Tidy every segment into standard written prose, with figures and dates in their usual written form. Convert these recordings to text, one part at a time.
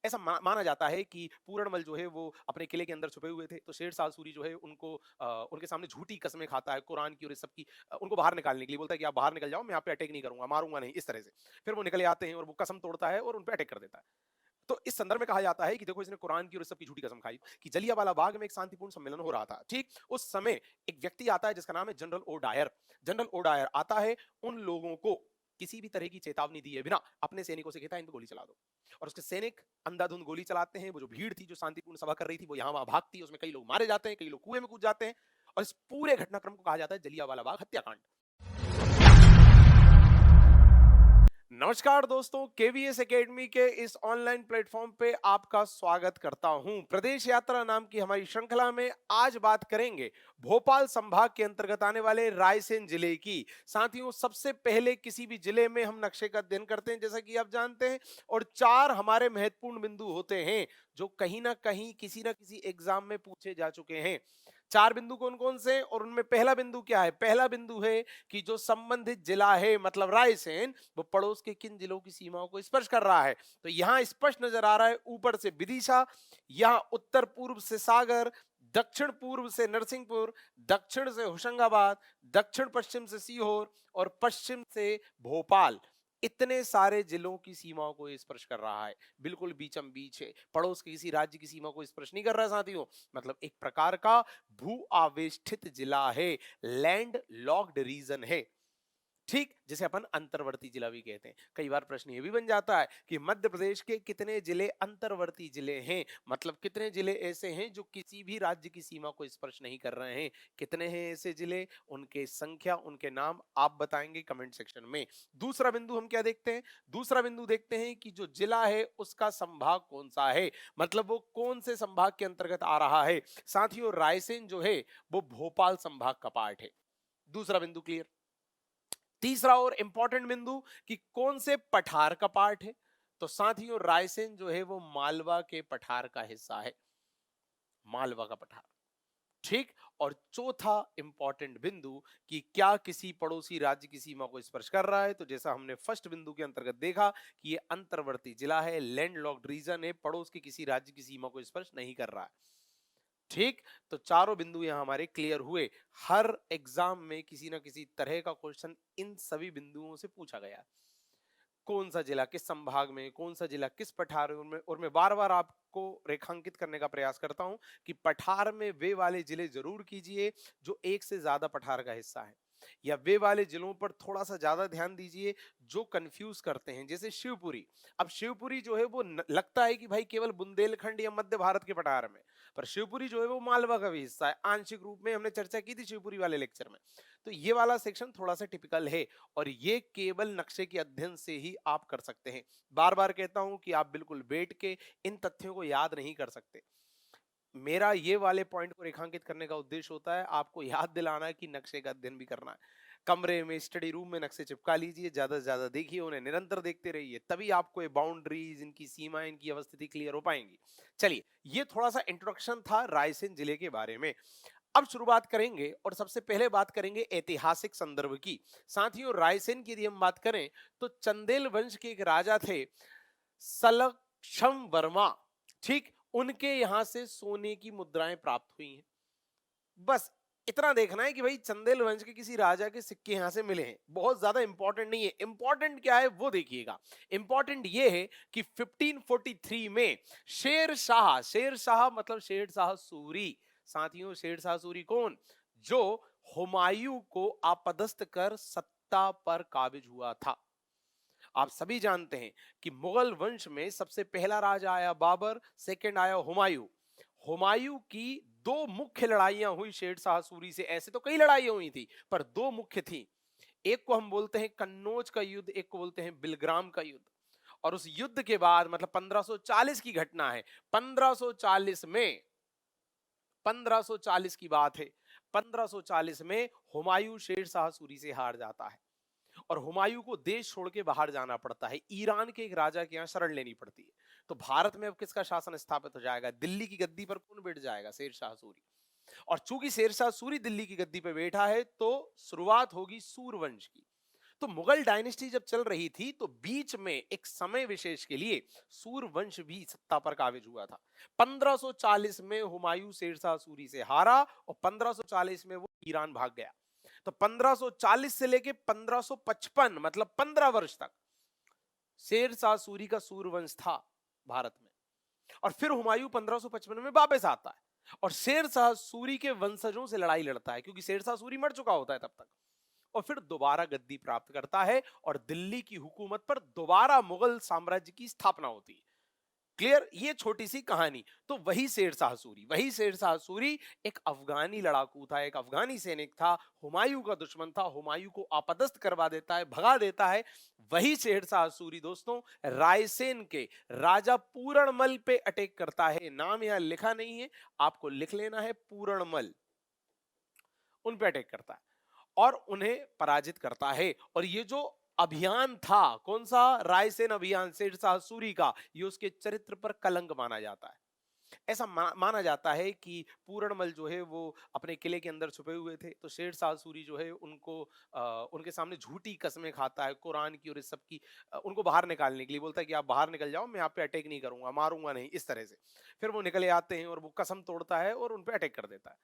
ऐसा माना जाता है कि पूरणमल जो है वो अपने किले के अंदर छुपे हुए थे, तो शेरशाह सूरी जो है उनको उनके सामने झूठी कस्में खाता है कुरान की और इस सब की, उनको बाहर निकालने के लिए बोलता है कि आप बाहर निकल जाओ, मैं आप पे अटैक नहीं करूंगा, मारूंगा नहीं, इस तरह से। फिर वो निकले आते हैं और वो कसम तोड़ता है और उन पे अटैक कर देता है। तो इस संदर्भ में कहा जाता है कि देखो इसने कुरान की और इस सब की झूठी कसम खाई कि जलियांवाला बाग में एक शांतिपूर्ण सम्मेलन हो रहा था। ठीक उस समय एक व्यक्ति आता है जिसका नाम है General O Dyer. General O Dyer आता है, उन लोगों को किसी भी तरह की चेतावनी दिए बिना अपने सैनिकों से कहता है इन पे गोली चला दो। और उसके सैनिक अंधाधुंध गोली चलाते हैं। वो जो भीड़ थी जो शांतिपूर्ण सभा कर रही थी वो यहाँ वहां भागती है, उसमें कई लोग मारे जाते हैं, कई लोग कुएं में कूद जाते हैं। और इस पूरे घटनाक्रम को कहा जाता है जलियांवाला बाग हत्याकांड। नमस्कार दोस्तों, केवीएस एकेडमी के इस ऑनलाइन प्लेटफॉर्म पे आपका स्वागत करता हूं। प्रदेश यात्रा नाम की हमारी श्रृंखला में आज बात करेंगे भोपाल संभाग के अंतर्गत आने वाले रायसेन जिले की। साथियों, सबसे पहले किसी भी जिले में हम नक्शे का अध्ययन करते हैं जैसा कि आप जानते हैं, और 4 हमारे महत्वपूर्ण बिंदु होते हैं जो कहीं ना कहीं किसी ना किसी एग्जाम में पूछे जा चुके हैं। 4 बिंदु कौन कौन से, और उनमें पहला बिंदु क्या है? पहला बिंदु है कि जो संबंधित जिला है मतलब रायसेन, वो पड़ोस के किन जिलों की सीमाओं को स्पर्श कर रहा है। तो यहां स्पष्ट नजर आ रहा है, ऊपर से विदिशा, यहां उत्तर पूर्व से सागर, दक्षिण पूर्व से नरसिंहपुर, दक्षिण से होशंगाबाद, दक्षिण पश्चिम से सीहोर और पश्चिम से भोपाल। इतने सारे जिलों की सीमाओं को स्पर्श कर रहा है, बिल्कुल बीचम बीच है, पड़ोस के किसी राज्य की सीमा को स्पर्श नहीं कर रहा साथियों। मतलब एक प्रकार का भू आवेष्टित जिला है, लैंड लॉक्ड रीजन है। ठीक, जिसे अपन अंतर्वर्ती जिला भी कहते हैं। कई बार प्रश्न ये भी बन जाता है कि मध्य प्रदेश के कितने जिले अंतर्वर्ती जिले हैं, मतलब कितने जिले ऐसे हैं जो किसी भी राज्य की सीमा को स्पर्श नहीं कर रहे हैं। कितने हैं ऐसे जिले, उनके संख्या, उनके नाम आप बताएंगे कमेंट सेक्शन में। दूसरा बिंदु हम क्या देखते हैं? दूसरा बिंदु देखते हैं कि जो जिला है उसका संभाग कौन सा है, मतलब वो कौन से संभाग के अंतर्गत आ रहा है। साथियों, रायसेन जो है वो भोपाल संभाग का पार्ट है। दूसरा बिंदु क्लियर। तीसरा और इंपॉर्टेंट बिंदु कि कौन से पठार का पार्ट है, तो साथियों रायसेन जो है वो मालवा के पठार का हिस्सा है, मालवा का पठार। ठीक। और चौथा इंपॉर्टेंट बिंदु कि क्या किसी पड़ोसी राज्य की सीमा को स्पर्श कर रहा है, तो जैसा हमने फर्स्ट बिंदु के अंतर्गत देखा कि ये अंतर्वर्ती जिला है, लैंड लॉक्ड रीजन है, पड़ोस के किसी राज्य की सीमा को स्पर्श नहीं कर रहा है। ठीक, तो चारों बिंदु यहां हमारे क्लियर हुए। हर एग्जाम में किसी ना किसी तरह का क्वेश्चन इन सभी बिंदुओं से पूछा गया। कौन सा जिला किस संभाग में, कौन सा जिला किस पठार में, और मैं बार बार आपको रेखांकित करने का प्रयास करता हूं कि पठार में वे वाले जिले जरूर कीजिए जो एक से ज्यादा पठार का हिस्सा है, या वे वाले जिलों पर थोड़ा सा ज्यादा ध्यान दीजिए जो कंफ्यूज करते हैं, जैसे शिवपुरी। अब शिवपुरी जो है वो लगता है कि भाई केवल बुंदेलखंड या मध्य भारत के पठार में, पर शिवपुरी जो है वो मालवा का भी हिस्सा है आंशिक रूप में, हमने चर्चा की थी शिवपुरी वाले लेक्चर में। तो ये वाला सेक्शन थोड़ा सा टिपिकल है, और ये केवल नक्शे के अध्ययन से ही आप कर सकते हैं। बार बार कहता हूं कि आप बिल्कुल बैठ के इन तथ्यों को याद नहीं कर सकते। मेरा ये वाले पॉइंट को रेखांकित करने का उद्देश्य होता है आपको याद दिलाना कि नक्शे का अध्ययन भी करना है। कमरे में, स्टडी रूम में नक्शे चिपका लीजिए, ज्यादा से ज्यादा देखिए, उन्हें निरंतर देखते रहिए, तभी आपको ये बाउंड्रीज, इनकी सीमाएं, इनकी अवस्थिति क्लियर हो पाएंगी। चलिए, ये थोड़ा सा इंट्रोडक्शन था रायसेन जिले के बारे में। अब शुरुआत करेंगे और सबसे पहले बात करेंगे ऐतिहासिक संदर्भ की। साथियों, रायसेन की यदि हम बात करें तो चंदेल वंश के एक राजा थे सलक्षम वर्मा। ठीक, उनके यहां से सोने की मुद्राएं प्राप्त हुई हैं। बस इतना देखना है कि भाई चंदेल वंश के किसी राजा के सिक्के यहां से मिले हैं, बहुत ज्यादा इंपॉर्टेंट नहीं है। इंपॉर्टेंट क्या है वो देखिएगा। इंपॉर्टेंट ये है कि 1543 में शेर शाह मतलब शेर शाह सूरी। साथियों, शेर शाह सूरी कौन? जो हुमायूं को आपदस्थ कर सत्ता पर काबिज हुआ था। आप सभी जानते हैं कि मुगल वंश में सबसे पहला राजा आया बाबर, सेकंड आया हुमायूं। हुमायूं की दो मुख्य लड़ाइयां हुई शेर शाह सूरी से। ऐसे तो कई लड़ाइयां हुई थी, पर दो मुख्य थी। एक को हम बोलते हैं कन्नौज का युद्ध, एक को बोलते हैं बिलग्राम का युद्ध। और उस युद्ध के बाद मतलब 1540 की घटना है। 1540 में, 1540 की बात है, 1540 में हुमायूं शेर शाह सूरी से हार जाता है और हुमायूं को देश छोड़ के बाहर जाना पड़ता है। ईरान के एक राजा के यहाँ शरण लेनी पड़ती है। तो भारत में अब किसका शासन स्थापित हो जाएगा? दिल्ली की गद्दी पर कौन बैठ जाएगा? शेर शाह सूरी। और चूंकि शेर शाह सूरी दिल्ली की गद्दी पर बैठा है तो शुरुआत होगी सूरवंश की। तो मुगल डायनेस्टी जब चल रही थी तो बीच में एक समय विशेष के लिए सूर वंश भी सत्ता पर काबिज हुआ था। 1540 में हुमायूं शेरशाह सूरी से हारा और 1540 में वो ईरान भाग गया। तो 1540 से लेके 1555 मतलब 15 वर्ष तक शेरशाह सूरी का सूरवंश था भारत में। और फिर हुमायूं 1555 में वापस आता है और शेरशाह सूरी के वंशजों से लड़ाई लड़ता है, क्योंकि शेरशाह सूरी मर चुका होता है तब तक। और फिर दोबारा गद्दी प्राप्त करता है और दिल्ली की हुकूमत पर दोबारा मुगल साम्राज्य की स्थापना होती है। क्लियर? ये छोटी सी कहानी। तो वही शेरशाह सूरी एक अफगानी लड़ाकू था, एक अफगानी सैनिक था, हुमायूं का दुश्मन था, हुमायूं को आपदस्थ करवा देता है, भगा देता है। वही शेरशाह सूरी दोस्तों रायसेन के राजा पूरणमल पे अटैक करता है। नाम यहां लिखा नहीं है, आपको लिख लेना है, पूरणमल। उन पे अटैक करता है और उन्हें पराजित करता है। और ये जो अभियान था, कौन सा? रायसेन अभियान शेरशाह सूरी का, ये उसके चरित्र पर कलंक माना जाता है। ऐसा माना जाता है कि पूरणमल जो है वो अपने किले के अंदर छुपे हुए थे, तो शेरशाह सूरी जो है उनको उनके सामने झूठी कसमें खाता है कुरान की और इस सब की, उनको बाहर निकालने के लिए बोलता है कि आप बाहर निकल जाओ, मैं आप पे अटैक नहीं करूंगा, मारूंगा नहीं, इस तरह से। फिर वो निकले आते हैं और वो कसम तोड़ता है और उन पे अटैक कर देता है।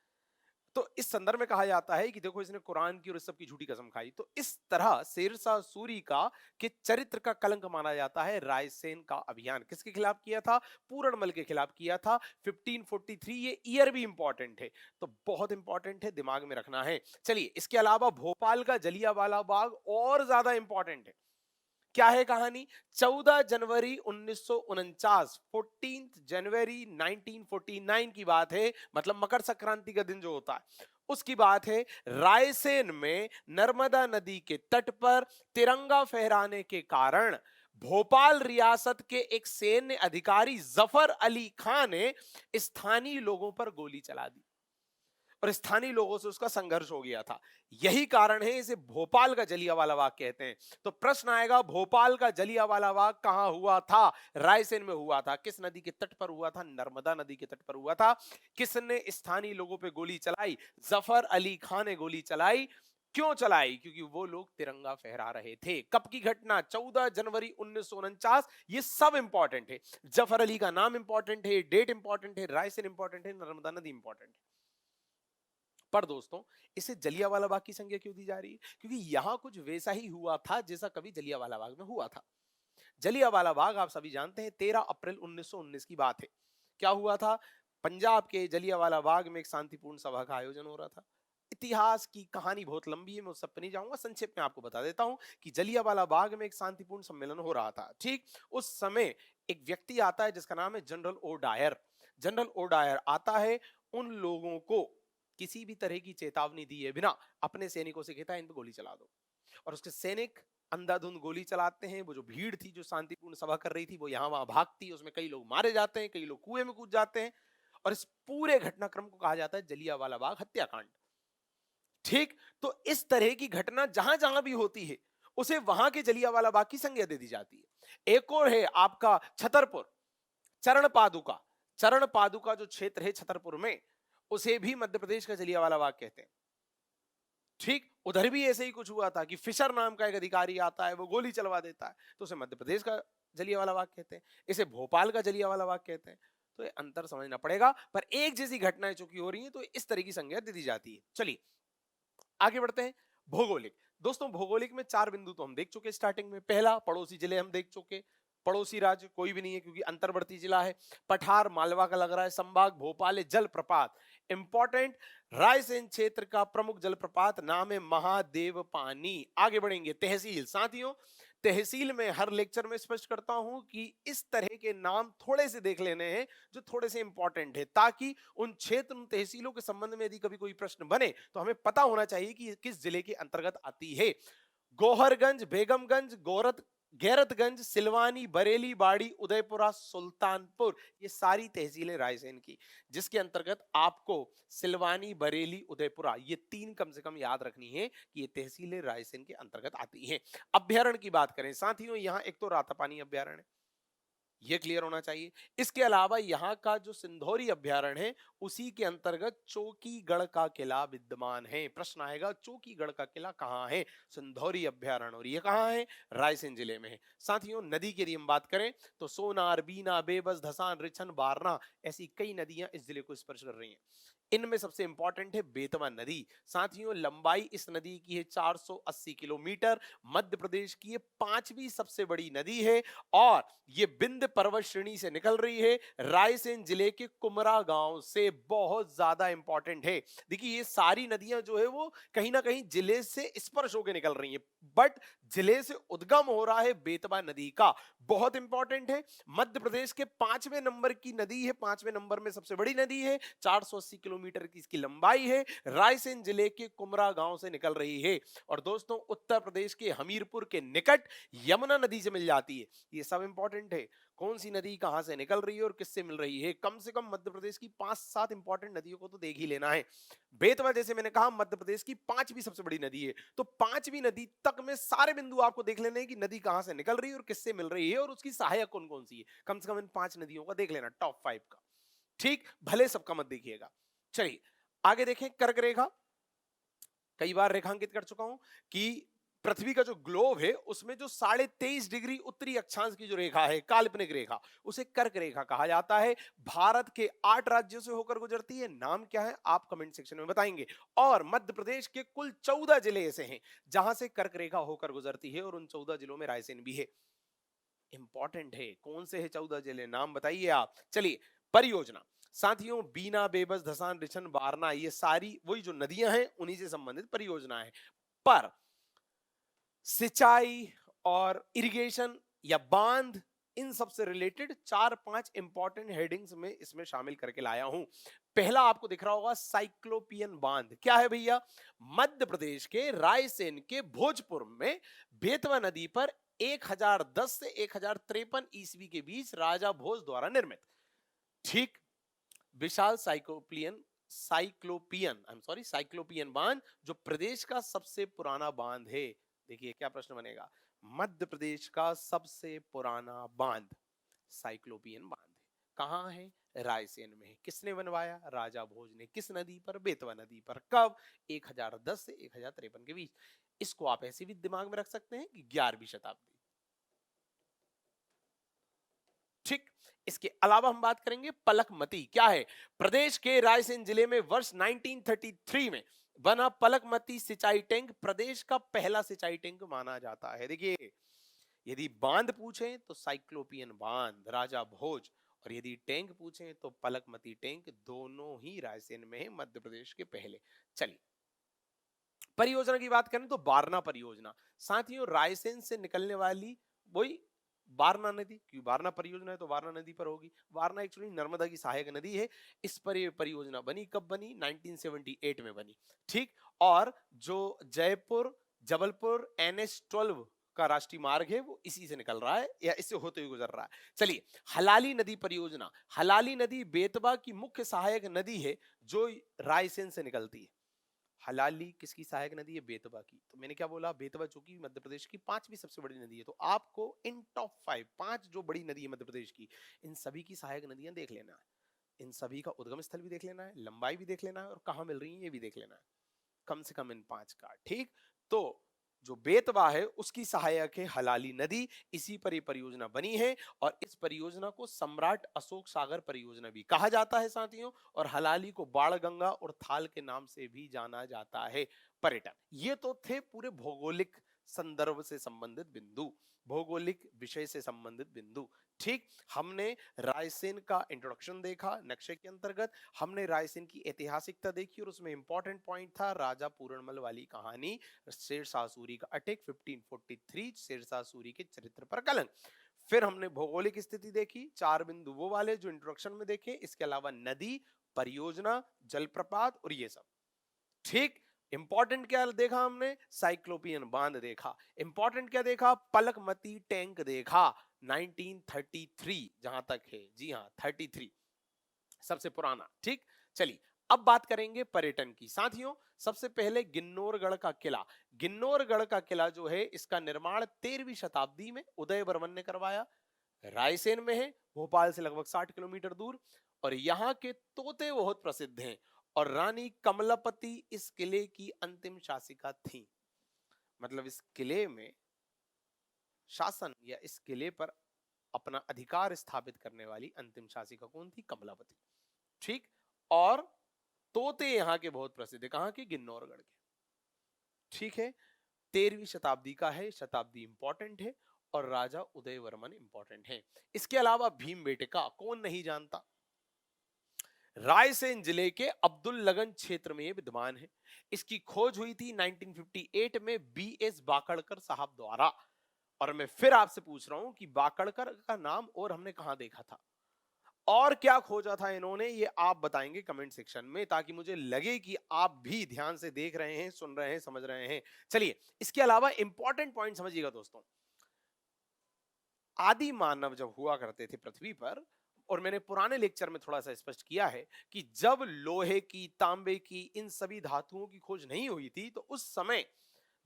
तो इस संदर्भ में कहा जाता है कि देखो इसने कुरान की और इस सब की झूठी कसम खाई। तो इस तरह शेरशाह सूरी का के चरित्र का कलंक माना जाता है। रायसेन का अभियान किसके खिलाफ किया था? पूरणमल के खिलाफ किया था 1543। ये ईयर भी इंपॉर्टेंट है, तो बहुत इंपॉर्टेंट है, दिमाग में रखना है। चलिए, इसके अलावा भोपाल का जलियांवाला बाग और ज्यादा इंपॉर्टेंट है। क्या है कहानी? 14 जनवरी 1949, 14 जनवरी 1949 की बात है, मतलब मकर संक्रांति का दिन जो होता है उसकी बात है। रायसेन में नर्मदा नदी के तट पर तिरंगा फहराने के कारण भोपाल रियासत के एक सैन्य अधिकारी जफर अली खान ने स्थानीय लोगों पर गोली चला दी और स्थानीय लोगों से उसका संघर्ष हो गया था। यही कारण है इसे भोपाल का जलियांवाला बाग कहते हैं। तो प्रश्न आएगा, भोपाल का जलियांवाला बाग कहां हुआ था? रायसेन में हुआ था। किस नदी के तट पर हुआ था? नर्मदा नदी के तट पर हुआ था। किसने स्थानीय लोगों पे गोली चलाई? जफर अली खान ने गोली चलाई। क्यों चलाई? क्योंकि वो लोग तिरंगा फहरा रहे थे। कब की घटना? 14 जनवरी 1949। ये सब इंपॉर्टेंट है। जफर अली का नाम इंपॉर्टेंट है, डेट इंपॉर्टेंट है, रायसेन इंपॉर्टेंट है, नर्मदा नदी इंपॉर्टेंट है। पर दोस्तों, इसे जलियांवाला बाग की संज्ञा क्यों दी जा रही है? क्योंकि यहां कुछ वैसा ही हुआ था जैसा कभी जलियांवाला बाग में हुआ था। जलियांवाला बाग आप सभी जानते हैं 13 अप्रैल 1919 की बात है। क्या हुआ था? पंजाब के जलियांवाला बाग में एक शांतिपूर्ण सभा का आयोजन हो रहा था। इतिहास की कहानी बहुत लंबी है, मैं उस सब पे नहीं जाऊंगा, संक्षेप में आपको बता देता हूं कि जलियांवाला बाग में एक शांतिपूर्ण सम्मेलन हो रहा था। ठीक उस समय एक व्यक्ति आता है जिसका नाम है General O Dyer. General O Dyer आता है, उन लोगों को किसी भी तरह की चेतावनी दिए बिना अपने सैनिकों से कहता है इन पे गोली चला दो। और उसके सैनिक अंधाधुंध गोली चलाते हैं। वो जो भीड़ थी जो शांतिपूर्ण सभा कर रही थी वो यहाँ वहां भागती है, उसमें कई लोग मारे जाते हैं, कई लोग कुएं में कूद जाते हैं। और इस पूरे घटनाक्रम को कहा जाता है जलियांवाला बाग हत्याकांड। ठीक, तो इस तरह की घटना जहां जहां भी होती है उसे वहां के जलियांवाला बाग की संज्ञा दे दी जाती है। एक और है आपका छतरपुर, चरण पादुका। चरण पादुका जो क्षेत्र है छतरपुर में, उसे भी मध्य प्रदेश का जलियांवाला बाग कहते हैं। ठीक, उधर भी ऐसे ही कुछ हुआ था कि फिशर नाम का एक अधिकारी आता है, वो गोली चलवा देता है, तो उसे मध्य प्रदेश का जलियांवाला बाग कहते हैं। इसे भोपाल का जलियांवाला बाग कहते हैं। तो ये अंतर समझना पड़ेगा, पर एक जैसी घटनाएं चूंकि हो रही हैं तो इस तरह की संज्ञा दे दी जाती है। चलिए आगे बढ़ते हैं। भौगोलिक दोस्तों, भौगोलिक में 4 बिंदु तो हम देख चुके स्टार्टिंग में। पहला, पड़ोसी जिले हम देख चुके। पड़ोसी राज्य कोई भी नहीं है क्योंकि अंतर्वर्ती जिला है। पठार मालवा का लग रहा है, संभाग भोपाल है। जलप्रपात इंपॉर्टेंट, रायसेन क्षेत्र का प्रमुख जलप्रपात नाम है महादेव पानी। आगे बढ़ेंगे, तहसील। साथियों, तहसील में हर लेक्चर में स्पष्ट करता हूं कि इस तरह के नाम थोड़े से देख लेने हैं जो थोड़े से इंपॉर्टेंट है, ताकि उन क्षेत्र, उन तहसीलों के संबंध में यदि कभी कोई प्रश्न बने तो हमें पता होना चाहिए कि किस जिले के अंतर्गत आती है। गोहरगंज, बेगमगंज, गोरत गैरतगंज, सिलवानी, बरेली, बाड़ी, उदयपुरा, सुल्तानपुर, ये सारी तहसीलें रायसेन की, जिसके अंतर्गत आपको सिलवानी, बरेली, उदयपुरा, ये 3 कम से कम याद रखनी है कि ये तहसीलें रायसेन के अंतर्गत आती हैं। अभ्यारण्य की बात करें साथियों, यहां एक तो रातापानी अभ्यारण्य, ये क्लियर होना चाहिए। इसके अलावा यहाँ का जो सिंधौरी अभ्यारण्य है उसी के अंतर्गत चौकीगढ़ का किला विद्यमान है। प्रश्न आएगा चौकीगढ़ का किला कहाँ है? सिंधौरी अभ्यारण्य, और ये कहाँ है? रायसेन जिले में है। साथियों नदी की यदि हम बात करें तो सोनार, बीना, बेबस, धसान, रिछन, बारना, ऐसी कई नदियां इस जिले को स्पर्श कर रही हैं। इनमें सबसे इंपॉर्टेंट है बेतवा नदी। साथियों लंबाई इस नदी की है 480 किलोमीटर। मध्य प्रदेश की ये पांचवी सबसे बड़ी नदी है और ये विंध्य पर्वत श्रेणी से निकल रही है रायसेन जिले के कुमरा गांव से। बहुत ज्यादा इंपॉर्टेंट है। देखिए ये सारी नदियां जो है वो कहीं ना कहीं जिले से स्पर्श होकर निकल रही हैं, बट जिले से उद्गम हो रहा है बेतवा नदी का। बहुत इंपॉर्टेंट है। मध्य प्रदेश के 5वें नंबर की नदी है, 5वें नंबर में सबसे बड़ी नदी है, 480 किलोमीटर की इसकी लंबाई है, रायसेन जिले के कुमरा गांव से निकल रही है। और दोस्तों उत्तर प्रदेश के हमीरपुर के निकट यमुना नदी से मिल जाती है। ये सब इंपॉर्टेंट है। कौन सी नदी कहां से निकल रही है और किससे मिल रही है, कम से कम मध्य प्रदेश की 5-7 इंपॉर्टेंट नदियों को तो देख ही लेना है। बेतवा जैसे मैंने कहा मध्य प्रदेश की 5वीं सबसे बड़ी नदी है, तो 5वीं नदी तक में सारे बिंदु आपको देख लेने हैं कि नदी कहां से निकल रही है और किससे मिल रही है और उसकी सहायक कौन कौन सी है। कम से कम इन 5 नदियों का देख लेना, टॉप 5 का। ठीक, भले सबका मत देखिएगा। चलिए आगे देखें, कर्क रेखा। कई बार रेखांकित कर चुका हूं कि पृथ्वी का जो ग्लोब है उसमें जो 23.5 डिग्री उत्तरी अक्षांश की जो रेखा है, काल्पनिक रेखा, उसे कर्क रेखा कहा जाता है। भारत के 8 राज्यों से होकर गुजरती है। नाम क्या है आप कमेंट सेक्शन में बताएंगे। और मध्य प्रदेश के कुल 14 जिले ऐसे हैं जहां से कर्क रेखा होकर गुजरती है और उन 14 जिलों में रायसेन भी है। इंपॉर्टेंट है। कौन से है 14 जिले, नाम बताइए आप। चलिए परियोजना। साथियों बीना, बेबस, धसान, रिछन, बारना, ये सारी वही जो नदियां हैं उन्हीं से संबंधित परियोजना है। पर सिंचाई और इरिगेशन या बांध, इन सब से रिलेटेड 4-5 इंपॉर्टेंट हेडिंग्स में इसमें शामिल करके लाया हूं। पहला आपको दिख रहा होगा साइक्लोपियन बांध। क्या है भैया? मध्य प्रदेश के रायसेन के भोजपुर में बेतवा नदी पर 1010 से 1053 ईस्वी के बीच राजा भोज द्वारा निर्मित। ठीक, विशाल साइक्लोपियन बांध जो प्रदेश का सबसे पुराना बांध है। देखिए क्या प्रश्न बनेगा, मध्य प्रदेश का सबसे पुराना बांध साइक्लोपियन बांध है। कहां है? रायसेन में है। किसने बनवाया? राजा भोज ने। किस नदी पर? बेतवा नदी पर। कब? 1010 से 1053 के बीच। इसको आप ऐसे भी दिमाग में रख सकते हैं कि 11वीं शताब्दी। ठीक, इसके अलावा हम बात करेंगे पलकमती। क्या है? प्रदेश के रायसेन जिले में वर्ष 1933 में बना पलकमती सिंचाई टैंक प्रदेश का पहला सिंचाई टैंक माना जाता है। देखिए यदि बांध पूछें तो साइक्लोपियन बांध राजा भोज, और यदि टैंक पूछें तो पलकमती टैंक, दोनों ही रायसेन में है, मध्य प्रदेश के पहले। चलिए परियोजना की बात करें तो बारना परियोजना। साथियों रायसेन से निकलने वाली वही वारणा नदी, क्योंकि वारणा परियोजना है तो वारणा नदी पर होगी। वारणा एक्चुअली नर्मदा की सहायक नदी है। इस पर ये परियोजना बनी। कब बनी? 1978 में बनी। ठीक, और जो जयपुर जबलपुर NH-12 का राष्ट्रीय मार्ग है वो इसी से निकल रहा है या इससे होते हुए गुजर रहा है। चलिए हलाली नदी परियोजना। हलाली नदी बेतवा की मुख्य सहायक नदी है जो रायसेन से निकलती है। हलाली किसकी सहायक नदी है? बेतवा की। तो मैंने क्या बोला? बेतवा चूंकि मध्य प्रदेश की 5वीं सबसे बड़ी नदी है, तो आपको इन टॉप 5 जो बड़ी नदी है मध्य प्रदेश की, इन सभी की सहायक नदियां देख लेना है। इन सभी का उद्गम स्थल भी देख लेना है, लंबाई भी देख लेना है और कहां मिल रही है ये भी देख लेना है। कम से कम इन 5 का। ठीक, तो जो बेतवा है उसकी सहायक है हलाली नदी। इसी पर यह परियोजना बनी है और इस परियोजना को सम्राट अशोक सागर परियोजना भी कहा जाता है साथियों। और हलाली को बाणगंगा और थाल के नाम से भी जाना जाता है। पर्यटन, ये तो थे पूरे भौगोलिक संदर्भ से संबंधित बिंदु, भौगोलिक विषय से संबंधित बिंदु। ठीक, हमने रायसेन का इंट्रोडक्शन देखा नक्शे के अंतर्गत, हमने रायसेन की ऐतिहासिकता देखी और उसमें इंपॉर्टेंट पॉइंट था राजा पूरनमल वाली कहानी, शेरशाह सूरी का अटैक 1543, शेरशाह सूरी के चरित्र पर कलंक। फिर हमने भौगोलिक स्थिति देखी, 4 बिंदु वो वाले जो इंट्रोडक्शन में देखे, इसके अलावा नदी, परियोजना, जलप्रपात और ये सब। ठीक, इंपॉर्टेंट क्या देखा हमने? साइक्लोपियन बांध देखा। इंपॉर्टेंट क्या देखा? पलकमती टैंक देखा 1933 जहां तक है। जी हां 33 सबसे पुराना। ठीक, चलिए अब बात करेंगे पर्यटन की। साथियों सबसे पहले गिन्नौरगढ़ का किला। गिन्नौरगढ़ का किला जो है इसका निर्माण 13वीं शताब्दी में उदय वर्मन ने करवाया। रायसेन में है, भोपाल से लगभग 60 किलोमीटर दूर। और यहाँ के तोते बहुत प्रसिद्ध हैं और रानी कमलापति इस किले की अंतिम शासिका थी। मतलब इस किले में शासन या इस किले पर अपना अधिकार स्थापित करने वाली अंतिम शासिका कौन थी? कमलापति। ठीक। और तोते यहाँ के बहुत प्रसिद्ध है, कहाँ के? गिन्नौरगढ़ के। ठीक है। 13वीं शताब्दी का है, शताब्दी इंपॉर्टेंट है और राजा उदय वर्मन इंपॉर्टेंट है। इसके अलावा भीमबेटका कौन नहीं जानता? रायसेन जिले के अब्दुल लगन क्षेत्र में विद्यमान है। इसकी खोज हुई थी 1958 में बीएस बाकड़कर साहब द्वारा। और मैं फिर आपसे पूछ रहा हूं कि बाकड़कर का नाम और हमने कहां देखा था और क्या खोजा था इन्होंने, ये आप बताएंगे कमेंट सेक्शन में, ताकि मुझे लगे कि आप भी ध्यान से देख रहे हैं, सुन रहे हैं, समझ रहे हैं। चलिए, इसके अलावा इंपॉर्टेंट पॉइंट समझिएगा दोस्तों। आदि मानव जब हुआ करते थे पृथ्वी पर, और मैंने पुराने लेक्चर में थोड़ा सा स्पष्ट किया है कि जब लोहे की, तांबे की, इन सभी धातुओं की खोज नहीं हुई थी, तो उस समय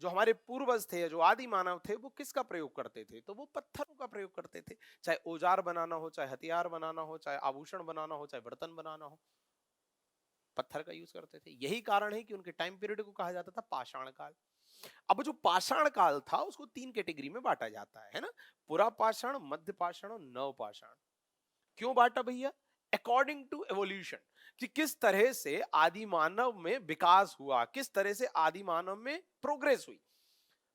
जो हमारे पूर्वज थे, जो आदि मानव थे, वो किसका प्रयोग करते थे? तो वो पत्थरों का प्रयोग करते थे। चाहे औजार बनाना हो, चाहे हथियार बनाना हो, चाहे आभूषण बनाना हो, चाहे बर्तन बनाना हो, पत्थर का यूज करते थे। यही कारण है कि उनके टाइम पीरियड को कहा जाता था पाषाण काल। अब जो पाषाण काल था उसको 3 कैटेगरी में बांटा जाता है ना? पुरा पाषाण, मध्य पाषाण और नव पाषाण। क्यों बांटा भैया? अकॉर्डिंग टू एवोल्यूशन, कि किस तरह से आदि मानव में विकास हुआ, किस तरह से आदि मानव में प्रोग्रेस हुई।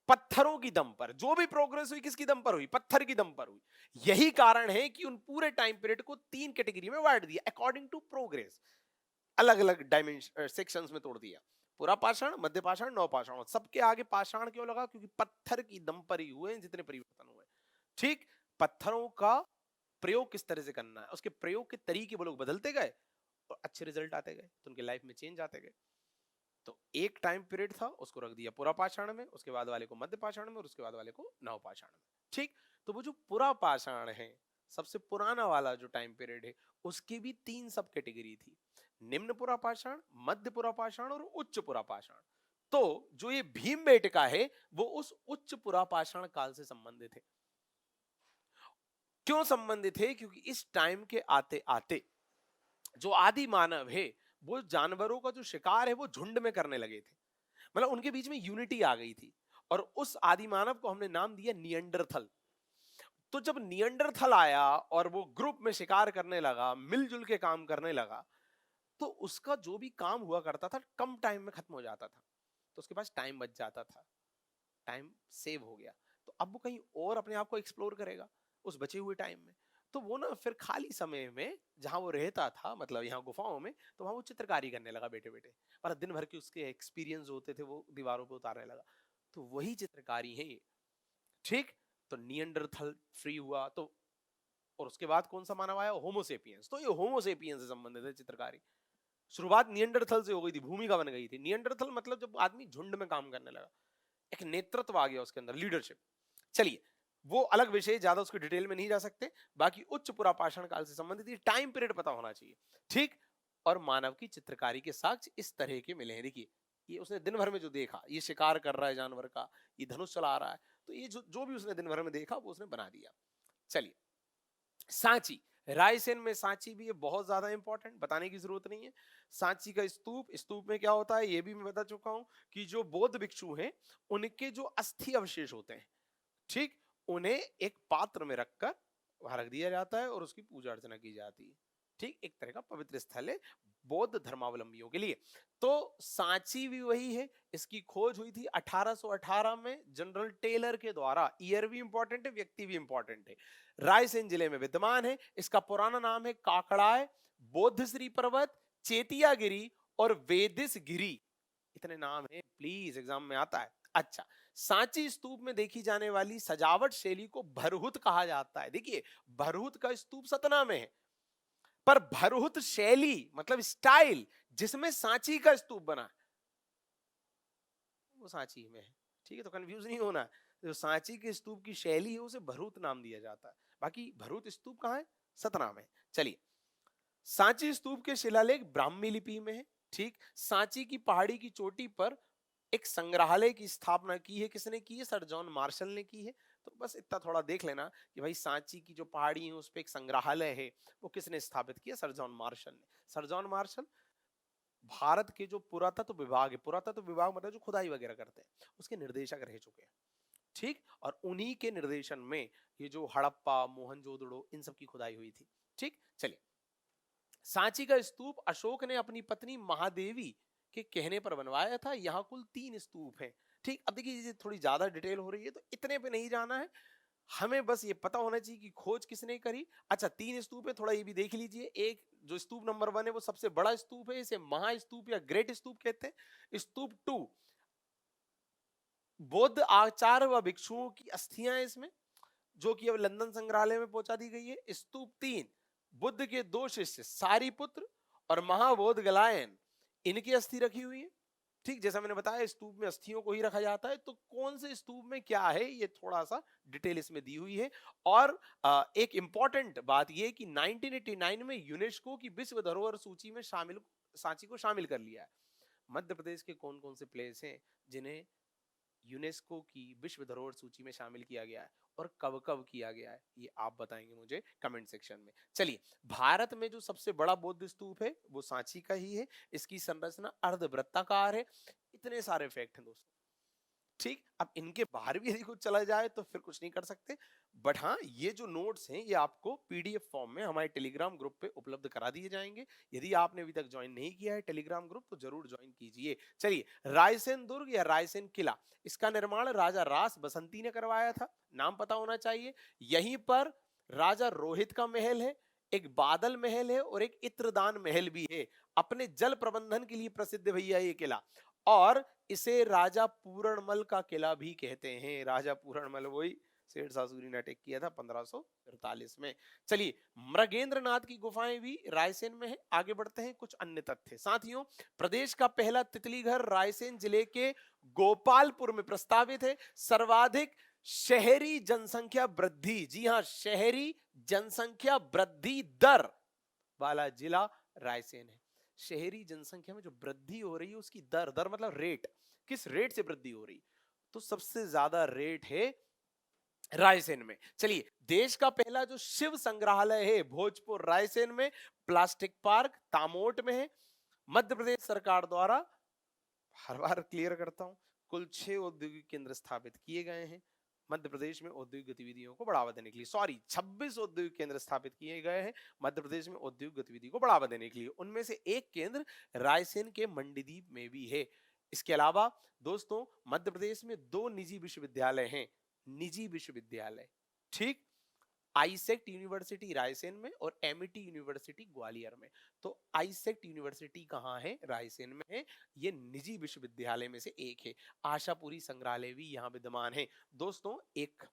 पत्थरों की दम पर जो भी प्रोग्रेस हुई, किसकी दम पर हुई? पत्थर की दम पर हुई। यही कारण है कि उन पूरे टाइम पीरियड को 3 कैटेगरी में बांट दिया अकॉर्डिंग टू प्रोग्रेस, अलग अलग डायमेंशन सेक्शंस में तोड़ दिया। पूरा पाषाण, मध्य पाषाण, नव पाषाण। सबके आगे पाषाण क्यों लगा? क्योंकि पत्थर की दम पर ही हुए जितने परिवर्तन हुए। ठीक। पत्थरों का प्रयोग किस तरह से करना है, उसके प्रयोग के तरीके वो लोग बदलते गए और अच्छे रिजल्ट आते गए, तो उनके लाइफ में चेंज आते गए। तो एक टाइम पीरियड था, उसको रख दिया पुरा पाषाण में, उसके बाद वाले को मध्य पाषाण में और उसके बाद वाले को नव पाषाण में। ठीक। तो वो जो पुरा पाषाण है, सबसे पुराना वाला जो टाइम पीरियड है, उसकी भी 3 सब कैटेगरी थी। निम्न पुरा पाषाण, मध्य पुरा पाषाण और उच्च पुरा पाषाण। तो जो ये भीमबेटका है, वो उस उच्च पुरा पाषाण काल से संबंधित है। क्यों संबंधित है? क्योंकि इस टाइम के आते आते जो आदि मानव है, वो जानवरों का जो शिकार है वो झुंड में करने लगे थे। मतलब उनके बीच में यूनिटी आ गई थी और उस आदि मानव को हमने नाम दिया नियंडरथल। तो जब नियंडरथल आया और वो ग्रुप में शिकार करने लगा, मिलजुल के काम करने लगा, तो उसका जो भी काम हुआ करता था कम टाइम में खत्म हो जाता था। तो उसके पास टाइम बच जाता था, टाइम सेव हो गया। तो अब वो कहीं और अपने आप को एक्सप्लोर करेगा उस बचे हुए टाइम में। तो वो ना फिर खाली समय में जहां वो रहता था, मतलब यहाँ गुफाओं में, तो वहां वो चित्रकारी करने लगा बैठे बैठे। और दिन भर के उसके एक्सपीरियंस होते थे वो दीवारों पे उतारने लगा। तो वही चित्रकारी है ये। ठीक। तो नियंडरथल फ्री हुआ, तो और उसके बाद कौन सा मानव आया? होमोसेपियंस। तो ये होमोसेपियंस से संबंधित है चित्रकारी। शुरुआत नियंडरथल से हो गई थी, भूमिका बन गई थी। नियंडरथल मतलब जब आदमी झुंड में काम करने लगा, एक नेतृत्व आ गया उसके अंदर, लीडरशिप। चलिए, वो अलग विषय, ज्यादा उसके डिटेल में नहीं जा सकते। बाकी उच्च पुरापाषाण काल से संबंधित ये टाइम पीरियड पता होना चाहिए। ठीक। और मानव की चित्रकारी के साक्ष्य इस तरह के मिले हैं। देखिए, ये उसने दिन भर में जो देखा, ये शिकार कर रहा है जानवर का, ये धनुष चला रहा है, तो ये जो भी उसने दिन भर में देखा वो उसने बना दिया। चलिए, सांची, रायसेन में सांची भी है, बहुत ज्यादा इंपॉर्टेंट, बताने की जरूरत नहीं है। सांची का स्तूप, स्तूप में क्या होता है ये भी मैं बता चुका हूं, कि जो बौद्ध भिक्षु हैं उनके जो अस्थि अवशेष होते हैं, ठीक, उन्हें एक पात्र में रखकर वहां रख दिया जाता है और उसकी पूजा अर्चना की जाती है। ठीक, एक तरह का पवित्र स्थल है बौद्ध धर्मावलंबियों के लिए। तो सांची भी वही है। इसकी खोज हुई थी 1818 में जनरल टेलर के द्वारा। ईयर भी इंपॉर्टेंट है, व्यक्ति भी इंपॉर्टेंट है। रायसेन जिले में विद्यमान है। इसका पुराना नाम है काकड़ाय, बौद्ध श्री पर्वत, चेतियागिरी और वेदिस गिरी। इतने नाम है, प्लीज एग्जाम में आता है। अच्छा, सांची स्तूप में देखी जाने वाली सजावट शैली को भरहुत कहा जाता है। देखिए, भरहुत का स्तूप सतना में है, पर भरहुत शैली मतलब स्टाइल जिसमें सांची का स्तूप बना है वो सांची में है। ठीक है, तो कंफ्यूज नहीं होना। जो सांची के स्तूप की शैली है उसे भरहुत नाम दिया जाता है। बाकी भरहुत स्तूप कहां है? सतना में। चलिए, सांची स्तूप के शिलालेख ब्राह्मी लिपि में है। ठीक, सांची की पहाड़ी की चोटी पर एक संग्रहालय की स्थापना की है। किसने की है? सर जॉन मार्शल ने की है। तो बस इतना थोड़ा देख लेना कि भाई सांची की जो पहाड़ी है उस पे एक संग्रहालय है, वो किसने स्थापित किया? सर जॉन मार्शल ने। सर जॉन मार्शल भारत के जो पुरातत्व विभाग है, पुरातत्व विभाग मतलब जो खुदाई वगैरह करते हैं, उसके निर्देशक रह चुके हैं। ठीक, और उन्हीं के निर्देशन में ये जो हड़प्पा, मोहनजोदड़ो, इन सब की खुदाई हुई थी। ठीक, चलिए, सांची का स्तूप अशोक ने अपनी पत्नी महादेवी के कहने पर बनवाया था। यहाँ कुल 3 स्तूप हैं। ठीक, अब देखिए ये थोड़ी ज्यादा डिटेल हो रही है तो इतने पे नहीं जाना है, हमें बस ये पता होना चाहिए कि खोज किसने करी। अच्छा, 3 स्तूप है, थोड़ा ये भी देख लीजिए। एक जो स्तूप नंबर 1 है वो सबसे बड़ा स्तूप है, इसे महास्तूप या ग्रेट स्तूप कहते हैं। स्तूप 2 बौद्ध आचार्य व भिक्षुओं की अस्थियां हैं इसमें, जो कि अब लंदन संग्रहालय में पहुंचा दी गई है। स्तूप 3 बुद्ध के 2 शिष्य सारिपुत्र और महाबोध गलायन, इनकी अस्थि रखी हुई है। ठीक, जैसा मैंने बताया स्तूप में अस्थियों को ही रखा जाता है, तो कौन से स्तूप में क्या है ये थोड़ा सा डिटेल इसमें दी हुई है। और एक इंपॉर्टेंट बात ये कि 1989 में यूनेस्को की विश्व धरोहर सूची में शामिल सांची को शामिल कर लिया है। मध्य प्रदेश के कौन कौन से प्लेस हैं जिन्हें यूनेस्को की विश्व धरोहर सूची में शामिल किया गया है और कब कब किया गया है, ये आप बताएंगे मुझे कमेंट सेक्शन में। चलिए, भारत में जो सबसे बड़ा बौद्ध स्तूप है वो सांची का ही है। इसकी संरचना अर्धवृत्ताकार है। इतने सारे फैक्ट हैं दोस्तों। ठीक, अब इनके बाहर भी यदि कुछ चला जाए तो फिर कुछ नहीं कर सकते, बट हाँ, ये जो नोट्स हैं ये आपको पीडीएफ फॉर्म में हमारे टेलीग्राम ग्रुप पे उपलब्ध करा दिए जाएंगे। यदि आपने अभी तक ज्वाइन नहीं किया है टेलीग्राम ग्रुप तो जरूर ज्वाइन कीजिए। चलिए, रायसेन दुर्ग या रायसेन किला, इसका निर्माण राजा रास बसंती ने करवाया था। नाम पता होना चाहिए। यहीं पर राजा रोहित का महल है, एक बादल महल है और एक इत्रदान महल भी है। अपने जल प्रबंधन के लिए प्रसिद्ध भैया ये किला, और इसे राजा पूरणमल का किला भी कहते हैं। राजा पूरणमल वही शेरशाह सूरी ने अटैक किया था 1543 में। चलिए, मृगेंद्रनाथ की गुफाएं भी रायसेन में है। आगे बढ़ते हैं, कुछ अन्य तथ्य साथियों। प्रदेश का पहला तितली घर रायसेन जिले के गोपालपुर में प्रस्तावित है। सर्वाधिक शहरी जनसंख्या वृद्धि, जी हां, शहरी जनसंख्या वृद्धि दर वाला जिला रायसेन है। शहरी जनसंख्या में जो वृद्धि हो रही है उसकी दर, दर मतलब रेट, किस रेट से वृद्धि हो रही, तो सबसे ज्यादा रेट है रायसेन में। चलिए, देश का पहला जो शिव संग्रहालय है भोजपुर रायसेन में। प्लास्टिक पार्क तामोट में है। मध्य प्रदेश सरकार द्वारा, हर बार क्लियर करता हूं, कुल 6 औद्योगिक केंद्र स्थापित किए गए हैं मध्य प्रदेश में औद्योगिक गतिविधियों को बढ़ावा देने के लिए। सॉरी, 26 औद्योगिक केंद्र स्थापित किए गए हैं मध्य प्रदेश में औद्योगिक गतिविधि को बढ़ावा देने के लिए। उनमें से एक केंद्र रायसेन के मंडीदीप में भी है। इसके अलावा दोस्तों, मध्य प्रदेश में 2 निजी विश्वविद्यालय हैं। निजी विश्वविद्यालय, ठीक, आईसेक्ट यूनिवर्सिटी रायसेन में और एमिटी यूनिवर्सिटी ग्वालियर में। तो आईसेक्ट यूनिवर्सिटी कहाँ है? रायसेन में है। ये निजी विश्वविद्यालय में से एक है। आशापुरी संग्रहालय भी यहाँ विद्यमान है। दोस्तों, एक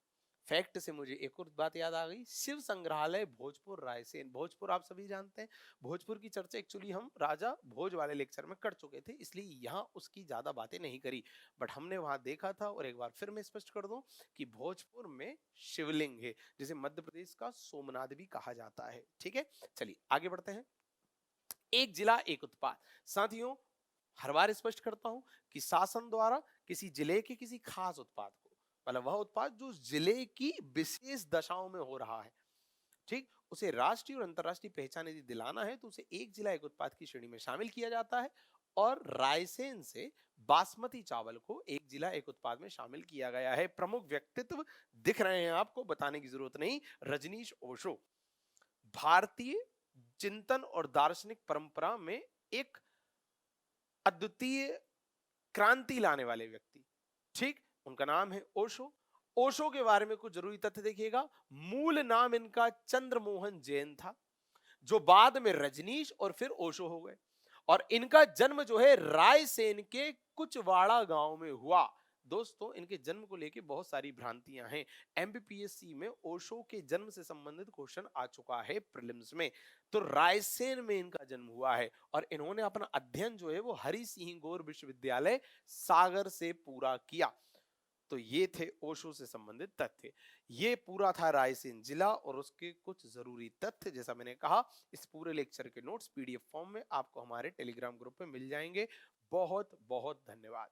फैक्ट से मुझे एक और बात याद आ गई। शिव संग्रहालय भोजपुर रायसेन, भोजपुर आप सभी जानते हैं। भोजपुर की चर्चा एक्चुअली हम राजा भोज वाले लेक्चर में कर चुके थे, इसलिए यहाँ उसकी ज्यादा बातें नहीं करी, बट हमने वहां देखा था। और एक बार फिर मैं स्पष्ट कर दूं कि भोजपुर में शिवलिंग है, जिसे मध्य प्रदेश का सोमनाथ भी कहा जाता है। ठीक है, चलिए आगे बढ़ते हैं। एक जिला एक उत्पाद, साथियों हर बार स्पष्ट करता हूं कि शासन द्वारा किसी जिले के किसी खास उत्पाद को, मतलब वह उत्पाद जो जिले की विशेष दशाओं में हो रहा है, ठीक, उसे राष्ट्रीय और अंतरराष्ट्रीय पहचान यदि दिलाना है तो उसे एक जिला एक उत्पाद की श्रेणी में शामिल किया जाता है। और रायसेन से बासमती चावल को एक जिला एक उत्पाद में शामिल किया गया है। प्रमुख व्यक्तित्व दिख रहे हैं आपको, बताने की जरूरत नहीं। रजनीश ओशो, भारतीय चिंतन और दार्शनिक परंपरा में एक अद्वितीय क्रांति लाने वाले व्यक्ति, ठीक, उनका नाम है ओशो। ओशो के बारे में कुछ जरूरी तथ्य देखिएगा। मूल नाम इनका चंद्रमोहन जैन था, जो बाद में रजनीश और फिर ओशो हो गए। और इनका जन्म जो है रायसेन के कुचवाड़ा गांव में हुआ। दोस्तों, इनके जन्म को लेकर बहुत सारी भ्रांतियां हैं। एमपीपीएससी में ओशो के जन्म से संबंधित क्वेश्चन आ चुका है प्रीलिम्स में। तो रायसेन में इनका जन्म हुआ है और इन्होंने अपना अध्ययन जो है वो हरि सिंह गौर विश्वविद्यालय सागर से पूरा किया। तो ये थे ओशो से संबंधित तथ्य। ये पूरा था रायसेन जिला और उसके कुछ जरूरी तथ्य। जैसा मैंने कहा, इस पूरे लेक्चर के नोट्स पीडीएफ फॉर्म में आपको हमारे टेलीग्राम ग्रुप पे मिल जाएंगे। बहुत बहुत धन्यवाद।